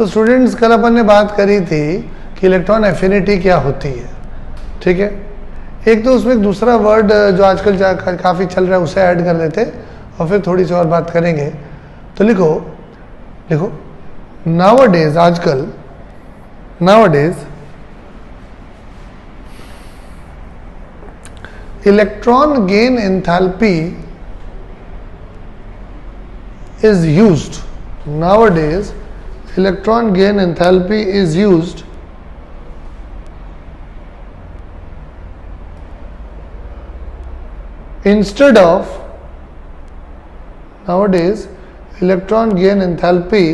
तो स्टूडेंट्स, कल अपन ने बात करी थी कि इलेक्ट्रॉन एफिनिटी क्या होती है, ठीक है। एक तो उसमें एक दूसरा वर्ड जो आजकल काफ़ी चल रहा है उसे ऐड कर देते और फिर थोड़ी सी और बात करेंगे। तो लिखो नाउअडेज, आजकल nowadays electron gain enthalpy is used, nowadays electron gain enthalpy is used instead of nowadays electron gain enthalpy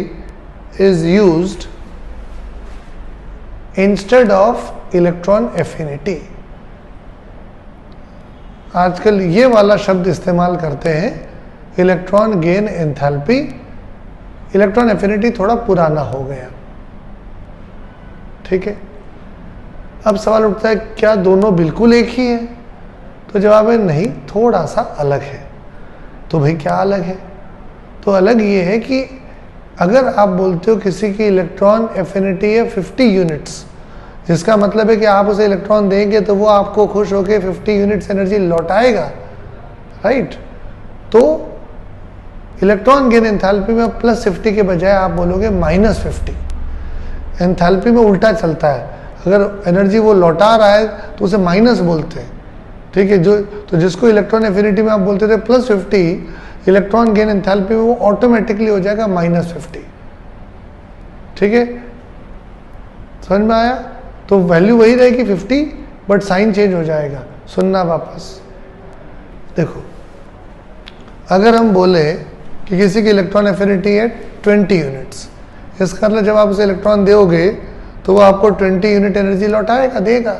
is used instead of electron affinity। आजकल ये वाला शब्द इस्तेमाल करते हैं, electron gain enthalpy. Electron affinity थोड़ा पुराना हो गया, ठीक है। अब सवाल उठता है क्या दोनों बिल्कुल एक ही है? तो जवाब है नहीं, थोड़ा सा अलग है। तो भाई क्या अलग है? तो अलग ये है कि अगर आप बोलते हो किसी की इलेक्ट्रॉन एफिनिटी है 50 यूनिट्स, जिसका मतलब है कि आप उसे इलेक्ट्रॉन देंगे तो वो आपको खुश होकर 50 यूनिट्स एनर्जी लौटाएगा, राइट। तो इलेक्ट्रॉन गेन एंथैल्पी में +50 के बजाय आप बोलोगे -50। एंथैल्पी में उल्टा चलता है, अगर एनर्जी वो लौटा रहा है तो उसे माइनस बोलते हैं, ठीक है। तो जिसको इलेक्ट्रॉन एफिनिटी में आप बोलते थे +50, इलेक्ट्रॉन गेन एंथैल्पी में वो ऑटोमेटिकली हो जाएगा -50, ठीक है। समझ में आया? तो वैल्यू वही रहेगी 50, बट साइन चेंज हो जाएगा। सुनना वापस, देखो अगर हम बोले कि किसी की इलेक्ट्रॉन एफिनिटी है 20 यूनिट्स, इसका मतलब जब आप उसे इलेक्ट्रॉन दोगे तो वो आपको 20 यूनिट एनर्जी लौटाएगा, देगा,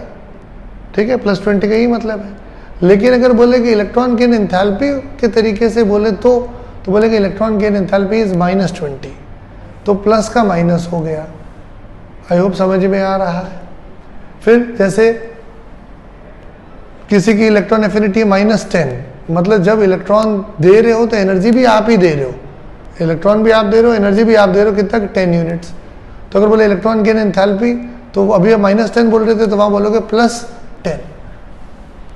ठीक है। +20 का ही मतलब है। लेकिन अगर बोले कि इलेक्ट्रॉन गेन एंथैल्पी के तरीके से बोले तो बोले कि इलेक्ट्रॉन गेन एंथैल्पी इज -20, तो प्लस का माइनस हो गया। आई होप समझ में आ रहा है। फिर जैसे किसी की इलेक्ट्रॉन एफिनिटी -10, मतलब जब इलेक्ट्रॉन दे रहे हो तो एनर्जी भी आप ही दे रहे हो, इलेक्ट्रॉन भी आप दे रहे हो, एनर्जी भी आप दे रहे हो, कितना 10 यूनिट्स। तो अगर बोले इलेक्ट्रॉन गेन एंथैल्पी, तो अभी आप -10 बोल रहे थे तो वहां बोलोगे +10।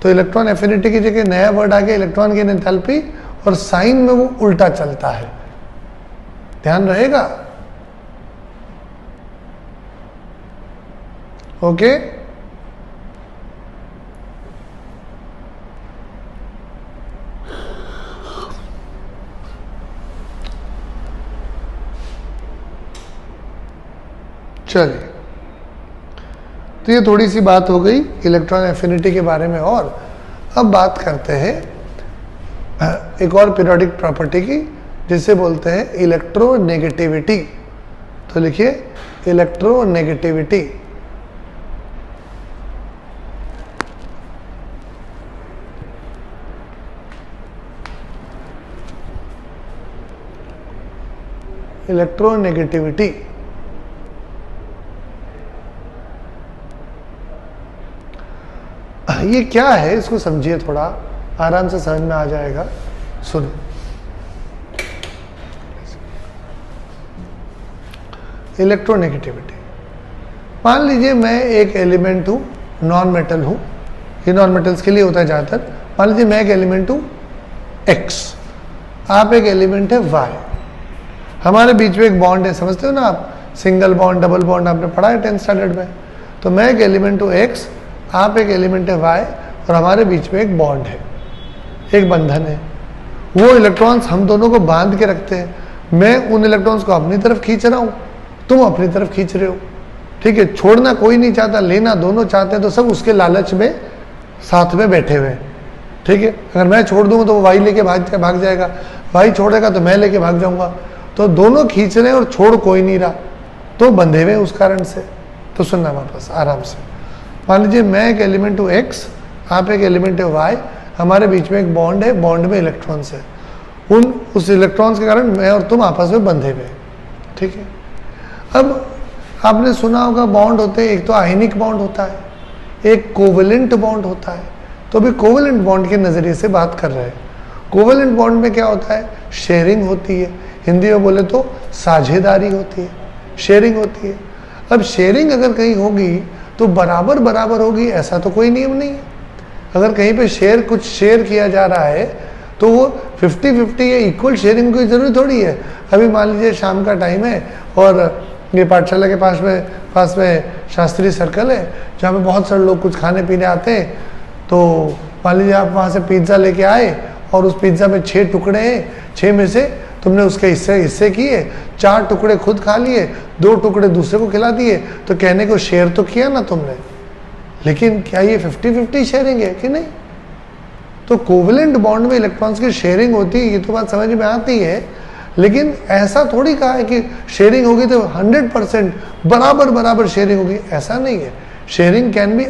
तो इलेक्ट्रॉन एफिनिटी की जगह नया वर्ड आ गया इलेक्ट्रॉन गेन एंथैल्पी, और साइन में वो उल्टा चलता है, ध्यान रहेगा, ओके। चलिए, तो ये थोड़ी सी बात हो गई इलेक्ट्रॉन एफिनिटी के बारे में। और अब बात करते हैं एक और पीरियोडिक प्रॉपर्टी की, जिसे बोलते हैं इलेक्ट्रोनेगेटिविटी। तो लिखिए इलेक्ट्रोनेगेटिविटी। इलेक्ट्रोनेगेटिविटी ये क्या है, इसको समझिए, थोड़ा आराम से समझ में आ जाएगा। सुनो, इलेक्ट्रोनेगेटिविटी, मान लीजिए मैं एक एलिमेंट हूं, नॉन मेटल हूं, ये नॉन मेटल्स के लिए होता है ज़्यादातर। मान लीजिए मैं एक एलिमेंट हूं X, आप एक एलिमेंट है Y, हमारे बीच में एक बॉन्ड है, समझते हो ना आप, सिंगल बॉन्ड, डबल बॉन्ड आपने पढ़ा है 10th स्टैंडर्ड में। तो मैं एक एलिमेंट हूं X, आप एक एलिमेंट है Y, और हमारे बीच में एक बॉन्ड है, एक बंधन है। वो इलेक्ट्रॉन्स हम दोनों को बांध के रखते हैं। मैं उन इलेक्ट्रॉन्स को अपनी तरफ खींच रहा हूँ, तुम अपनी तरफ खींच रहे हो, ठीक है। छोड़ना कोई नहीं चाहता, लेना दोनों चाहते हैं, तो सब उसके लालच में साथ में बैठे हुए हैं, ठीक है। अगर मैं छोड़ दूंगा तो वो Y लेके भाग जाएगा, Y छोड़ेगा तो मैं लेके भाग जाऊंगा। तो दोनों खींच रहे हैं और छोड़ कोई नहीं रहा, तो बंधे हुए उस कारण से। तो सुनना वापस आराम से, मान लीजिए मैं एक एलिमेंट हूँ X, आप एक एलिमेंट है Y, हमारे बीच में एक बॉन्ड है, बॉन्ड में इलेक्ट्रॉन्स है। उस इलेक्ट्रॉन्स के कारण मैं और तुम आपस में बंधे हुए, ठीक है। अब आपने सुना होगा बॉन्ड होते हैं, एक तो आयनिक बॉन्ड होता है, एक कोवेलेंट बॉन्ड होता है। तो अभी कोवेलेंट बॉन्ड के नज़रिए से बात कर रहे हैं। कोवेलेंट बॉन्ड में क्या होता है, शेयरिंग होती है, हिंदी में बोले तो साझेदारी होती है, शेयरिंग होती है। अब शेयरिंग अगर कहीं होगी तो बराबर बराबर होगी, ऐसा तो कोई नियम नहीं है। अगर कहीं पे कुछ शेयर किया जा रहा है तो वो 50-50 या इक्वल शेयरिंग की जरूरत थोड़ी है। अभी मान लीजिए शाम का टाइम है और ये पाठशाला के पास में शास्त्री सर्कल है जहाँ पे बहुत सारे लोग कुछ खाने पीने आते हैं। तो मान लीजिए आप वहाँ से पिज्ज़ा लेके आए और उस पिज्ज़ा में 6 टुकड़े हैं, 6 में से तुमने उसके हिस्से किए, 4 टुकड़े खुद खा लिए, 2 टुकड़े दूसरे को खिला दिए, तो कहने को शेयर तो किया ना तुमने, लेकिन क्या ये 50-50 शेयरिंग है कि नहीं? तो कोवेलेंट बॉन्ड में इलेक्ट्रॉन्स की शेयरिंग होती है, ये तो बात समझ में आती है, लेकिन ऐसा थोड़ी कहा है कि शेयरिंग होगी तो 100% बराबर बराबर शेयरिंग होगी, ऐसा नहीं है। Sharing can be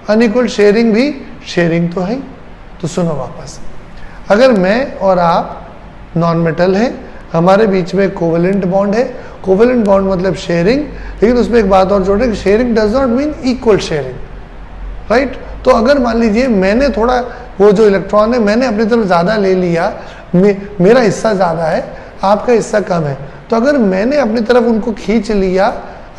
unequal sharing भी शेयरिंग तो है। तो सुनो वापस, अगर मैं और आप नॉन मेटल है, हमारे बीच में कोवेलेंट बॉन्ड है, कोवेलेंट बॉन्ड मतलब शेयरिंग, लेकिन उसमें एक बात और जोड़े कि sharing does not mean equal sharing, right? तो अगर मान लीजिए मैंने थोड़ा, वो जो इलेक्ट्रॉन है मैंने अपनी तरफ ज़्यादा ले लिया, मेरा हिस्सा ज़्यादा है, आपका हिस्सा कम है, तो अगर मैंने अपनी तरफ उनको खींच लिया,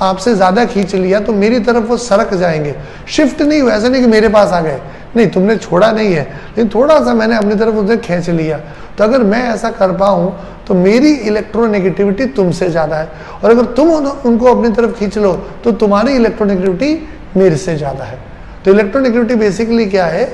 आपसे ज़्यादा खींच लिया, तो मेरी तरफ वो सरक जाएंगे, शिफ्ट नहीं हुआ। ऐसा नहीं कि मेरे पास आ गए, नहीं, तुमने छोड़ा नहीं है, लेकिन थोड़ा सा मैंने अपनी तरफ उसे खींच लिया। तो अगर मैं ऐसा कर पाऊँ तो मेरी इलेक्ट्रोनेगेटिविटी तुमसे ज़्यादा है, और अगर तुम उनको अपनी तरफ खींच लो तो तुम्हारी इलेक्ट्रोनेगेटिविटी मेरे से ज़्यादा है। तो इलेक्ट्रोनेगेटिविटी बेसिकली क्या है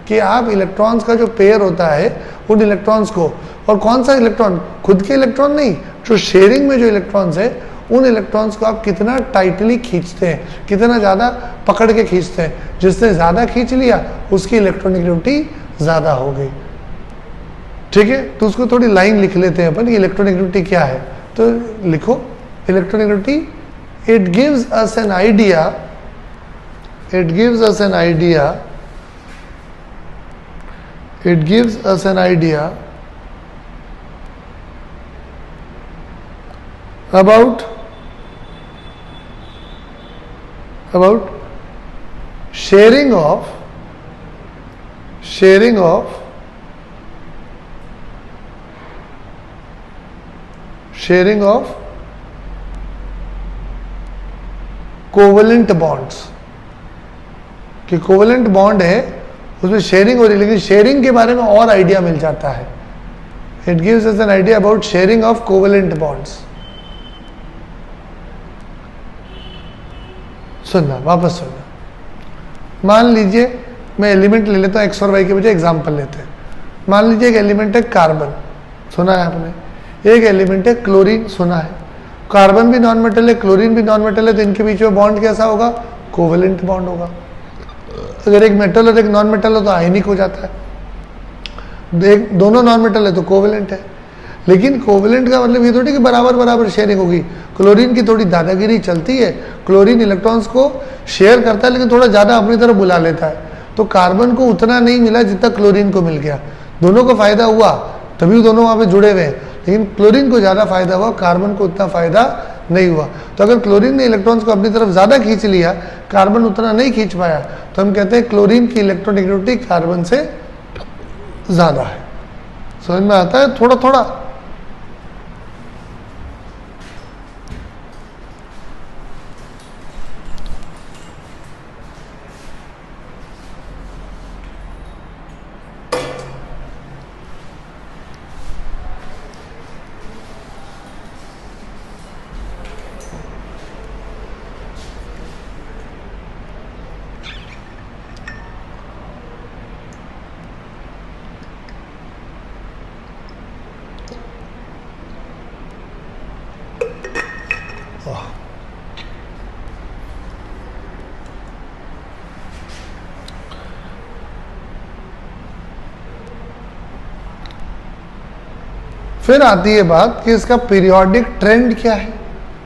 कि आप इलेक्ट्रॉन्स का जो पेयर होता है उन इलेक्ट्रॉन्स को, और कौन सा इलेक्ट्रॉन, खुद के इलेक्ट्रॉन नहीं, जो शेयरिंग में जो इलेक्ट्रॉन्स है उन इलेक्ट्रॉन्स को आप कितना टाइटली खींचते हैं, कितना ज़्यादा पकड़ के खींचते हैं। जिसने ज़्यादा खींच लिया उसकी इलेक्ट्रोनेगेटिविटी ज़्यादा हो गई, ठीक है? तो उसको थोड़ी लाइन लिख लेते हैं अपन, इलेक्ट्रोनेगेटिविटी क्या है। तो लिखो electronegativity, it gives us an idea, it gives us an idea about sharing of covalent bonds, कि कोवेलेंट बॉन्ड है उसमें शेयरिंग हो रही है, लेकिन शेयरिंग के बारे में और आइडिया मिल जाता है। It gives us an idea about sharing of covalent bonds. सुनना, वापस सुनना। मान लीजिए मैं एलिमेंट ले लेता हूँ, एक्स और वाई के बजाय एग्जाम्पल लेते हैं। मान लीजिए एक एलिमेंट है कार्बन, सुना है आपने, एक एलिमेंट है क्लोरीन, सुना है। कार्बन भी नॉन मेटल है, क्लोरीन भी नॉन मेटल है, तो इनके बीच में बॉन्ड कैसा होगा? कोवेलेंट बॉन्ड होगा। अगर एक मेटल और एक नॉन मेटल हो तो आयनिक हो जाता है। दोनों नॉन मेटल है तो कोवेलेंट है। लेकिन कोवेलेंट का मतलब ये थोड़ी कि बराबर बराबर शेयरिंग होगी। क्लोरीन की थोड़ी दादागिरी चलती है, क्लोरीन इलेक्ट्रॉन्स को शेयर करता है लेकिन थोड़ा ज़्यादा अपनी तरफ बुला लेता है, तो कार्बन को उतना नहीं मिला जितना क्लोरीन को मिल गया। दोनों को फायदा हुआ तभी दोनों वहाँ पे जुड़े हुए हैं, लेकिन क्लोरीन को ज़्यादा फायदा हुआ, कार्बन को उतना फायदा नहीं हुआ। तो अगर क्लोरीन ने इलेक्ट्रॉन्स को अपनी तरफ ज़्यादा खींच लिया, कार्बन उतना नहीं खींच पाया, तो हम कहते हैं क्लोरीन की इलेक्ट्रोनेगेटिविटी कार्बन से ज़्यादा है। समझ में आता है थोड़ा थोड़ा? फिर आती है बात कि इसका पीरियोडिक ट्रेंड क्या है,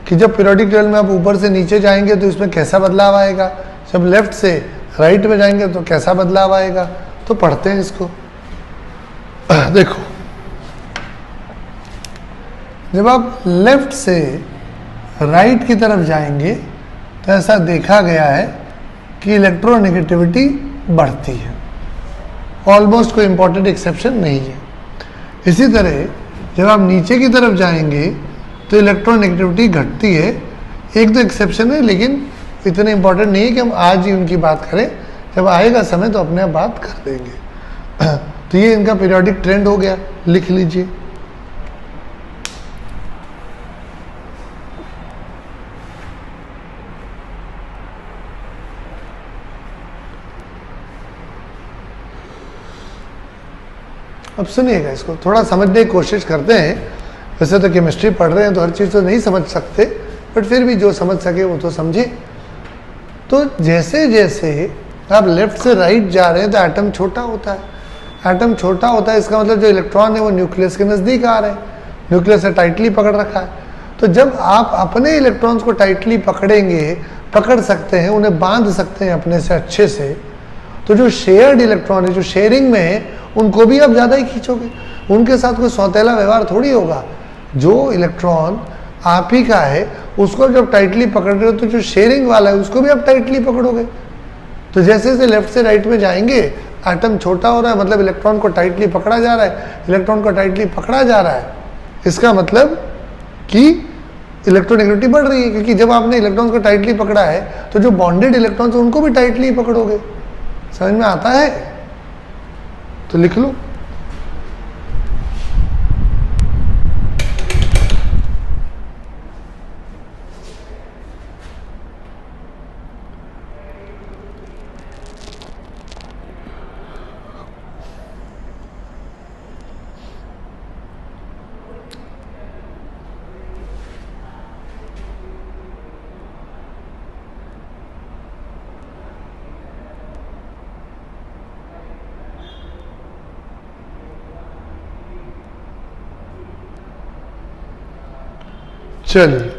कि जब पीरियोडिक टेबल में आप ऊपर से नीचे जाएंगे तो इसमें कैसा बदलाव आएगा, जब लेफ्ट से राइट में जाएंगे तो कैसा बदलाव आएगा। तो पढ़ते हैं इसको। देखो, जब आप लेफ्ट से राइट की तरफ जाएंगे तो ऐसा देखा गया है कि इलेक्ट्रोनेगेटिविटी बढ़ती है, ऑलमोस्ट कोई इंपॉर्टेंट एक्सेप्शन नहीं है। इसी तरह जब आप नीचे की तरफ जाएंगे तो इलेक्ट्रॉन नेगेटिविटी घटती है। एक दो एक्सेप्शन है, लेकिन इतने इंपॉर्टेंट नहीं है कि हम आज ही उनकी बात करें, जब आएगा समय तो अपने आप बात कर देंगे। तो ये इनका पीरियोडिक ट्रेंड हो गया, लिख लीजिए। अब सुनिएगा, इसको थोड़ा समझने की कोशिश करते हैं। वैसे तो केमिस्ट्री पढ़ रहे हैं तो हर चीज़ तो नहीं समझ सकते, बट फिर भी जो समझ सके वो तो समझे। तो जैसे जैसे आप लेफ्ट से राइट जा रहे हैं तो एटम छोटा होता है। एटम छोटा होता है, इसका मतलब जो इलेक्ट्रॉन है वो न्यूक्लियस के नज़दीक आ रहे हैं, न्यूक्लियस से टाइटली पकड़ रखा है। तो जब आप अपने इलेक्ट्रॉन्स को टाइटली पकड़ेंगे, पकड़ सकते हैं, उन्हें बांध सकते हैं अपने से अच्छे से, तो जो शेयर्ड इलेक्ट्रॉन है, जो शेयरिंग में है, उनको भी आप ज़्यादा ही खींचोगे। उनके साथ कोई सौतेला व्यवहार थोड़ी होगा। जो इलेक्ट्रॉन आप ही का है उसको जब टाइटली पकड़ रहे हो तो जो शेयरिंग वाला है उसको भी आप टाइटली पकड़ोगे। तो जैसे जैसे लेफ्ट से राइट में जाएंगे एटम छोटा हो रहा है, मतलब इलेक्ट्रॉन को टाइटली पकड़ा जा रहा है, इलेक्ट्रॉन को टाइटली पकड़ा जा रहा है। इसका मतलब कि इलेक्ट्रोनेगेटिविटी बढ़ रही है, क्योंकि जब आपने इलेक्ट्रॉन्स को टाइटली पकड़ा है तो जो बॉन्डेड इलेक्ट्रॉन्स उनको भी टाइटली पकड़ोगे। समझ में आता है? तो लिख लो। चलिए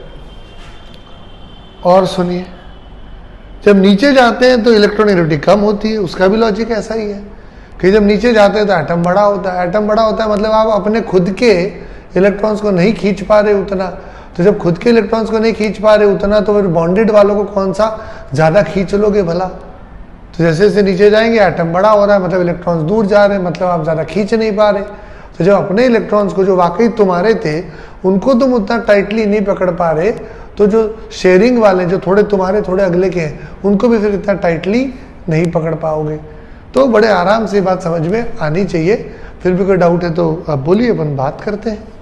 और सुनिए, जब नीचे जाते हैं तो इलेक्ट्रोनेगेटिविटी कम होती है। उसका भी लॉजिक ऐसा ही है कि जब नीचे जाते हैं तो एटम बड़ा होता है। एटम बड़ा होता है मतलब आप अपने खुद के इलेक्ट्रॉन्स को नहीं खींच पा रहे उतना। तो जब खुद के इलेक्ट्रॉन्स को नहीं खींच पा रहे उतना, तो फिर बॉन्डेड वालों को कौन सा ज़्यादा खींच लोगे भला? तो जैसे जैसे नीचे जाएंगे एटम बड़ा हो रहा है, मतलब इलेक्ट्रॉन्स दूर जा रहे हैं, मतलब आप ज़्यादा खींच नहीं पा रहे। तो जब अपने इलेक्ट्रॉन्स को जो वाकई तुम्हारे थे उनको तुम उतना टाइटली नहीं पकड़ पा रहे, तो जो शेयरिंग वाले जो थोड़े तुम्हारे थोड़े अगले के हैं उनको भी फिर इतना टाइटली नहीं पकड़ पाओगे। तो बड़े आराम से बात समझ में आनी चाहिए। फिर भी कोई डाउट है तो आप बोलिए, अपन बात करते हैं।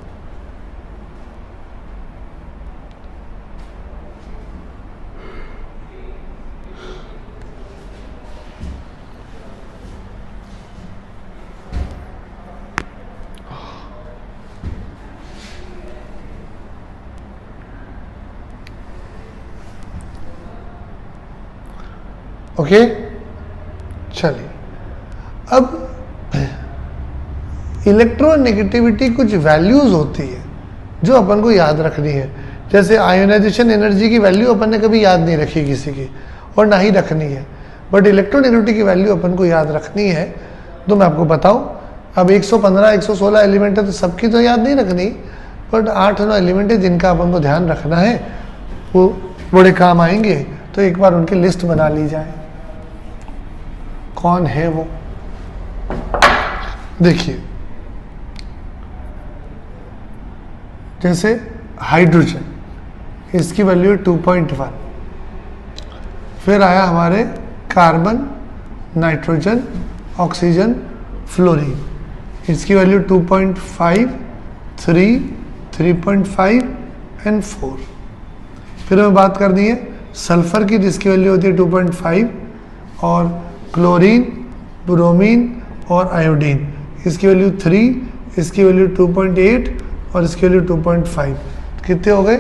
ओके, चलिए अब इलेक्ट्रोनेगेटिविटी कुछ वैल्यूज होती है जो अपन को याद रखनी है। जैसे आयोनाइजेशन एनर्जी की वैल्यू अपन ने कभी याद नहीं रखी किसी की, और ना ही रखनी है, बट इलेक्ट्रोनेगेटिविटी की वैल्यू अपन को याद रखनी है। तो मैं आपको बताऊं, अब 115 116 एलिमेंट है तो सबकी तो याद नहीं रखनी, बट 8-9 एलिमेंट है जिनका अपन को ध्यान रखना है, वो बड़े काम आएंगे। तो एक बार उनकी लिस्ट बना ली जाए। कौन है वो? देखिए, जैसे हाइड्रोजन, इसकी वैल्यू 2.1। फिर आया हमारे कार्बन, नाइट्रोजन, ऑक्सीजन, फ्लोरीन, इसकी वैल्यू 2.5, 3, 3.5 एंड 4। फिर हमें बात करनी है सल्फर की, जिसकी वैल्यू होती है 2.5, और क्लोरीन, ब्रोमीन और आयोडीन, इसकी वैल्यू 3, इसकी वैल्यू 2.8 और इसकी वैल्यू 2.5। कितने हो गए?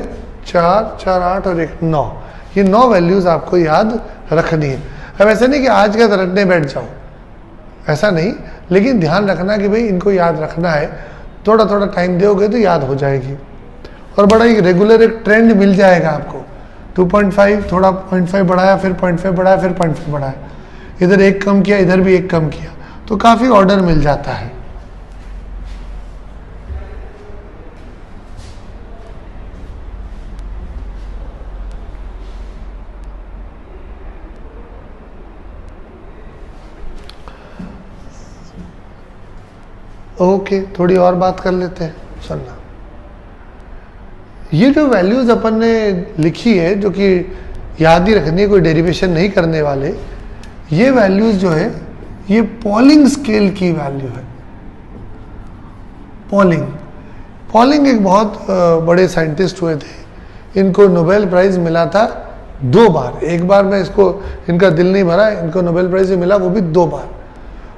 4, 4, 8 और 1, 9। ये 9 वैल्यूज आपको याद रखनी है। अब ऐसा नहीं कि आज का रटने बैठ जाओ, ऐसा नहीं, लेकिन ध्यान रखना कि भाई इनको याद रखना है। थोड़ा थोड़ा टाइम दोगे तो याद हो जाएगी, और बड़ा ही रेगुलर एक ट्रेंड मिल जाएगा आपको। 2.5, थोड़ा 0.5 बढ़ाया, फिर 0.5 बढ़ाया, फिर 0.5 बढ़ाया, इधर एक कम किया, इधर भी एक कम किया, तो काफ़ी ऑर्डर मिल जाता है। ओके, थोड़ी और बात कर लेते हैं। सुनना, ये जो वैल्यूज अपन ने लिखी है, जो कि याद ही रखनी है, कोई डेरिवेशन नहीं करने वाले, ये वैल्यूज जो है ये पॉलिंग स्केल की वैल्यू है। पॉलिंग एक बहुत बड़े साइंटिस्ट हुए थे, इनको नोबेल प्राइज मिला था 2 बार। एक बार में इसको इनका दिल नहीं भरा, इनको नोबेल प्राइज मिला वो भी 2 बार।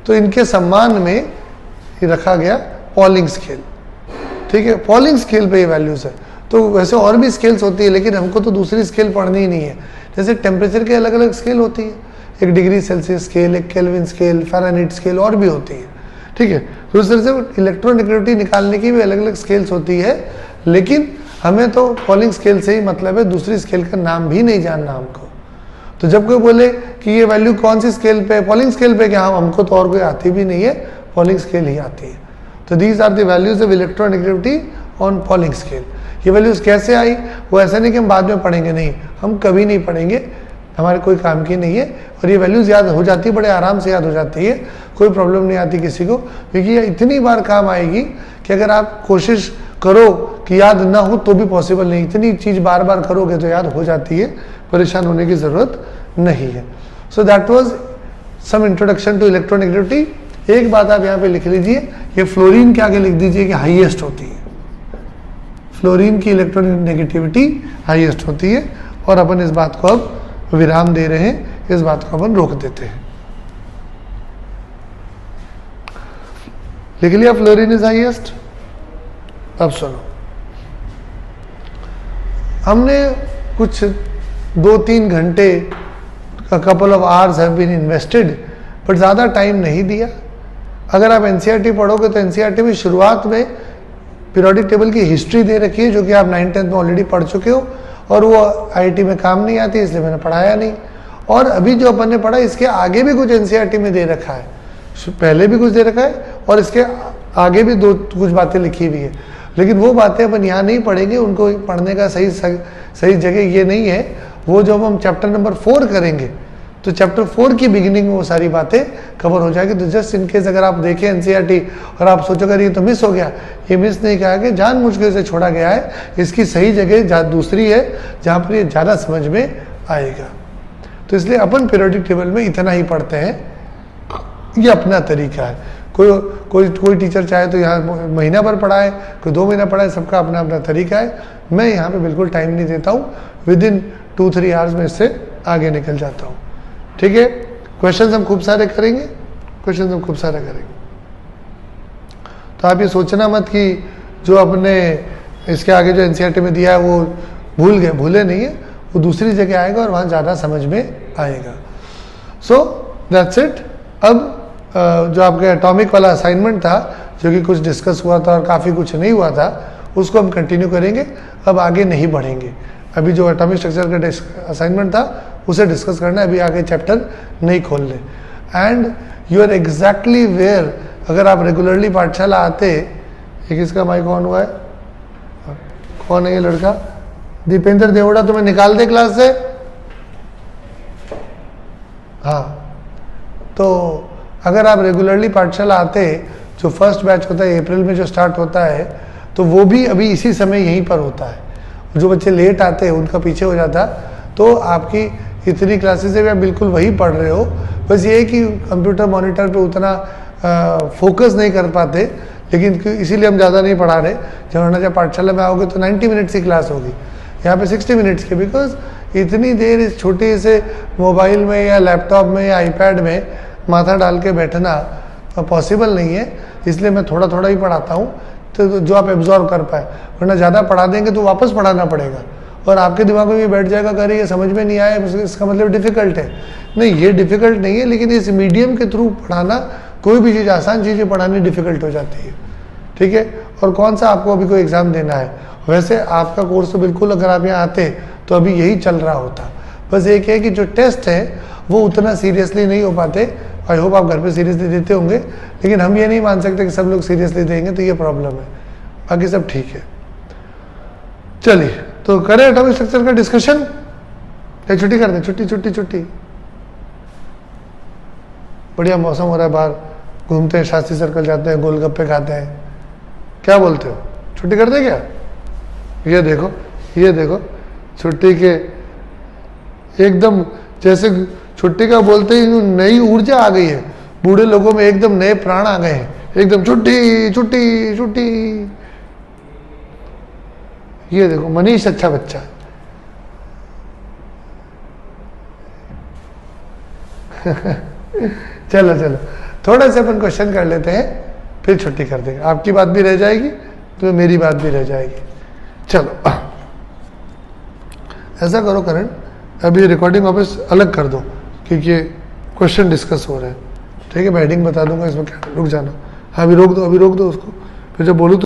तो इनके सम्मान में ये रखा गया पॉलिंग स्केल। ठीक है, पॉलिंग स्केल पे ये वैल्यूज है। तो वैसे और भी स्केल्स होती है, लेकिन हमको तो दूसरी स्केल पढ़नी ही नहीं है। जैसे टेम्परेचर के अलग अलग स्केल होती है, 1 degree Celsius scale, 1 kelvin scale, Fahrenheit scale, और भी होती है। ठीक है, तो उस तरह से इलेक्ट्रोनेगेटिविटी निकालने की भी अलग अलग स्केल्स होती है, लेकिन हमें तो पॉलिंग स्केल से ही मतलब है, दूसरी स्केल का नाम भी नहीं जानना हमको। तो जब कोई बोले कि ये वैल्यू कौन सी स्केल पे, पॉलिंग स्केल पे, क्या हमको तो और कोई आती भी नहीं है, पॉलिंग स्केल ही आती है। तो these are the values of electronegativity on Pauling scale. ये वैल्यूज कैसे आई, वो ऐसा नहीं कि हम बाद में पढ़ेंगे, नहीं, हम कभी नहीं पढ़ेंगे, हमारे कोई काम की नहीं है। और ये वैल्यूज याद हो जाती है, बड़े आराम से याद हो जाती है, कोई प्रॉब्लम नहीं आती किसी को, क्योंकि ये इतनी बार काम आएगी कि अगर आप कोशिश करो कि याद ना हो तो भी पॉसिबल नहीं, इतनी चीज़ बार बार करोगे तो याद हो जाती है, परेशान होने की ज़रूरत नहीं है। So that was some introduction to electronegativity. एक बात आप यहाँ पे लिख लीजिए, ये फ्लोरीन के आगे लिख दीजिए कि हाईएस्ट होती है, फ्लोरीन की इलेक्ट्रोनेगेटिविटी हाईएस्ट होती है। और अपन इस बात को अब विराम दे रहे हैं, इस बात को अपन रोक देते हैं। लिख लिया फ्लोरीन इज हाईएस्ट। अब सुनो, हमने कुछ 2-3 घंटे, couple of hours have been invested, but ज़्यादा टाइम नहीं दिया। अगर आप एनसीईआरटी पढ़ोगे तो एनसीईआरटी में शुरुआत में पीरियोडिक टेबल की हिस्ट्री दे रखी है, जो कि आप 9th-10th में ऑलरेडी पढ़ चुके हो, और वो आईआईटी में काम नहीं आती, इसलिए मैंने पढ़ाया नहीं। और अभी जो अपन ने पढ़ा, इसके आगे भी कुछ एनसीईआरटी में दे रखा है, पहले भी कुछ दे रखा है, और इसके आगे भी कुछ बातें लिखी हुई है, लेकिन वो बातें अपन यहाँ नहीं पढ़ेंगे। उनको पढ़ने का सही जगह ये नहीं है। वो जब हम चैप्टर नंबर 4 करेंगे, तो चैप्टर 4 की बिगिनिंग में वो सारी बातें कवर हो जाएगी। तो जस्ट इनकेस अगर आप देखें एनसीईआरटी और आप सोचो अगर ये तो मिस हो गया, ये मिस नहीं किया कि जानबूझ के इसे छोड़ा गया है, इसकी सही जगह दूसरी है जहाँ पर ये ज़्यादा समझ में आएगा। तो इसलिए अपन पीरियोडिक टेबल में इतना ही पढ़ते हैं, ये अपना तरीका है। कोई टीचर चाहे तो यहाँ महीना भर पढ़ाए, कोई 2 महीना पढ़ाए, सबका अपना अपना तरीका है। मैं यहाँ पे बिल्कुल टाइम नहीं देता हूँ, विदिन 2-3 आवर्स में इससे आगे निकल जाता हूँ। ठीक है, क्वेश्चंस हम खूब सारे करेंगे, तो आप ये सोचना मत कि जो अपने इसके आगे जो एनसीईआरटी में दिया है वो भूले नहीं है, वो दूसरी जगह आएगा और वहाँ ज़्यादा समझ में आएगा। So that's it. अब जो आपके एटॉमिक वाला असाइनमेंट था, जो कि कुछ डिस्कस हुआ था और काफ़ी कुछ नहीं हुआ था, उसको हम कंटिन्यू करेंगे, अब आगे नहीं बढ़ेंगे। अभी जो एटॉमिक स्ट्रक्चर का असाइनमेंट था उसे डिस्कस करना है, अभी आगे चैप्टर नहीं खोलने। And you are exactly where, अगर आप रेगुलरली पाठशाला आते, एक इसका माइक ऑन हुआ है, कौन है ये लड़का? दीपेंद्र देवड़ा, तुम्हें निकाल दे क्लास से? हाँ, तो अगर आप रेगुलरली पाठशाला आते, जो फर्स्ट बैच होता है अप्रैल में जो स्टार्ट होता है, तो वो भी अभी इसी समय यहीं पर होता है। जो बच्चे लेट आते हैं उनका पीछे हो जाता, तो आपकी इतनी क्लासेस है, आप बिल्कुल वही पढ़ रहे हो। बस ये है कि कंप्यूटर मॉनिटर पे उतना फोकस नहीं कर पाते, लेकिन इसीलिए हम ज़्यादा नहीं पढ़ा रहे। जब पाठशाला में आओगे तो 90 मिनट्स की क्लास होगी, यहाँ पे 60 मिनट्स की, बिकॉज इतनी देर इस छोटे से मोबाइल में या लैपटॉप में या आईपैड में माथा डाल के बैठना पॉसिबल नहीं है। इसलिए मैं थोड़ा थोड़ा ही पढ़ाता हूँ, तो जो आप एब्जॉर्व कर पाए, वरना ज़्यादा पढ़ा देंगे तो वापस पढ़ाना पड़ेगा और आपके दिमाग में भी बैठ जाएगा, अरे ये समझ में नहीं आया, इसका मतलब डिफ़िकल्ट है। नहीं, ये डिफ़िकल्ट नहीं है, लेकिन इस मीडियम के थ्रू पढ़ाना, कोई भी चीज़, आसान चीज़ें पढ़ानी डिफ़िकल्ट हो जाती है। ठीक है, और कौन सा आपको अभी कोई एग्ज़ाम देना है? वैसे आपका कोर्स तो बिल्कुल, अगर आप यहाँ आते तो अभी यही चल रहा होता। बस एक है कि जो टेस्ट है वो उतना सीरियसली नहीं हो पाते। आई होप आप घर पे सीरियसली देते होंगे, लेकिन हम ये नहीं मान सकते कि सब लोग सीरियसली देंगे, तो ये प्रॉब्लम है। बाकी सब ठीक है। चलिए, तो करें एटॉमिक स्ट्रक्चर का डिस्कशन, या छुट्टी कर दें? छुट्टी। बढ़िया मौसम हो रहा है, बाहर घूमते हैं, शास्त्री सर्कल जाते हैं, गोलगप्पे खाते हैं। क्या बोलते हो, छुट्टी कर दें क्या? ये देखो, ये देखो, छुट्टी के एकदम जैसे छुट्टी का बोलते ही नई ऊर्जा आ गई है, बूढ़े लोगों में एकदम नए प्राण आ गए हैं, एकदम छुट्टी छुट्टी छुट्टी। ये देखो मनीष अच्छा बच्चा है। चलो चलो थोड़ा से अपन क्वेश्चन कर लेते हैं, फिर छुट्टी कर देंगे। आपकी बात भी रह जाएगी तो मेरी बात भी रह जाएगी। चलो ऐसा करो करण, अभी रिकॉर्डिंग वापस अलग कर दो क्योंकि ये क्वेश्चन डिस्कस हो रहे हैं। ठीक है, मैं हेडिंग बता दूंगा इसमें क्या, रुक जाना। हाँ अभी रोक दो, अभी रोक दो उसको, फिर जब बोलूँ तो